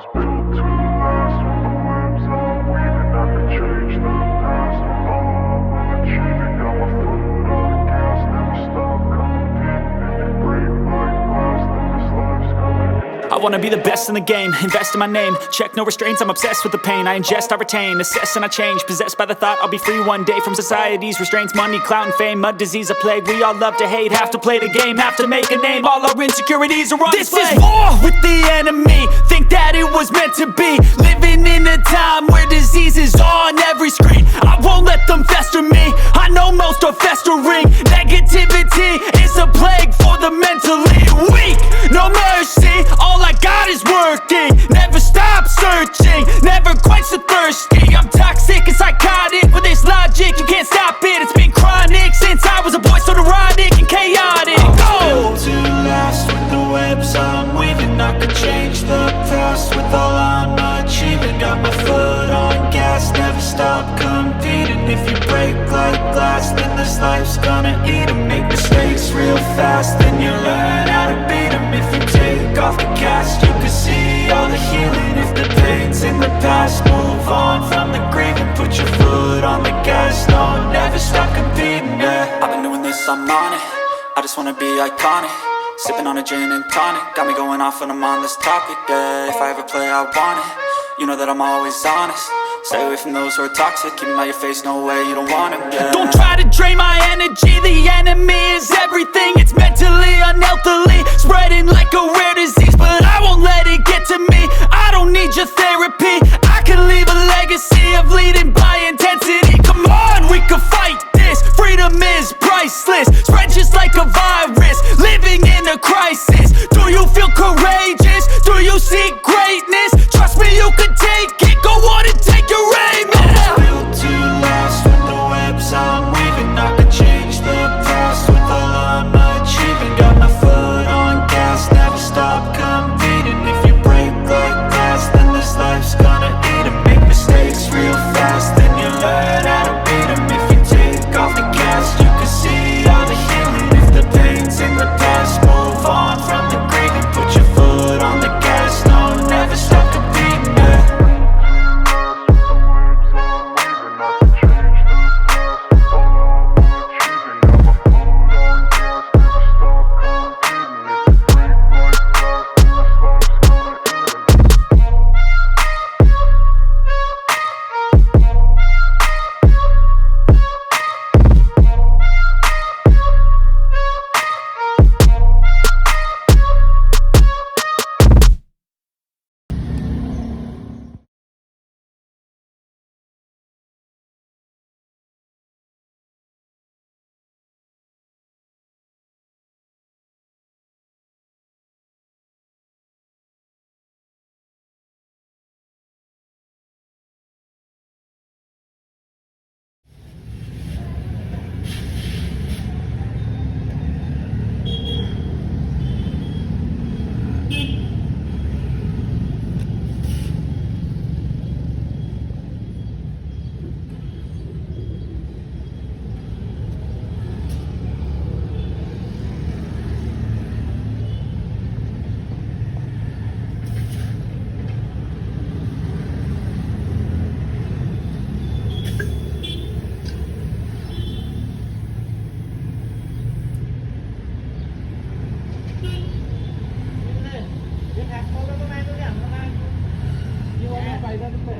was built to last. With the webs I'm weaving, I could change the past. With all I'm achieving, got my foot on the gas. Never stop competing. If you break like glass, then this life's gonna end. I wanna be the best in the game, invest in my name. Check no restraints, I'm obsessed with the pain. I ingest, I retain, assess and I change. Possessed by the thought I'll be free one day from society's restraints. Money, clout and fame, mud, disease, a plague. We all love to hate, have to play the game, have to make a name. All our insecurities are on display. This is war with the enemy, think that it was meant to be. Living in a time where disease is on every screen. I won't let them fester me, I know most are festering. Negativity is a plague for the mentally weak. No mercy, all I got is working. Never stop searching, never quench the thirsty. I'm toxic and psychotic, with this logic you can't stop it. It's been chronic since I was a boy, so neurotic and chaotic. Built to last. With the webs I'm weaving, I could change the past. With all I'm achieving, got my foot on gas. Never stop competing. If you break like glass, then this life's gonna eat 'em. Make mistakes real fast, then you learn how to beat 'em. If you take off the cast, you can see all the healing. If the pain's in the past, move on from the grieving. Put your foot on the gas, no, never stop competing, yeah. I've been doing this, I'm on it. I just wanna be iconic. Sipping on a gin and tonic, got me going off when I'm on this topic, yeah. If I ever play, I want it. You know that I'm always honest. Stay away from those who are toxic. Keep them out your face, no way, you don't want it, yeah. Don't try to drain my energy. The enemy is everything. It's mentally, unhealthily, spreading like a rare disease. But I won't let it get to me. I don't need your therapy. I can leave a legacy of leading by intensity. Come on, we can fight this. Freedom is priceless. Spread just like a virus. Living in a crisis. Do you feel courageous? Do you seek greatness? Trust me, you can take it. Go on and take your aim. I was built to last. With the webs I'm weaving, I could change the past. With all I'm achieving, got my foot on gas. Never stop competing. If you break like glass, then this life's gonna eat 'em. Make mistakes real fast, then you learn how to beat 'em. If you take off the cast, you can see all the healing. If the pain's in the past, move on from the grieving. Put your foot on the gas, no, never stop competing, yeah. Đi hạt con đó có mang tôi đi hẳn nó mang. Vô nó bày ra tôi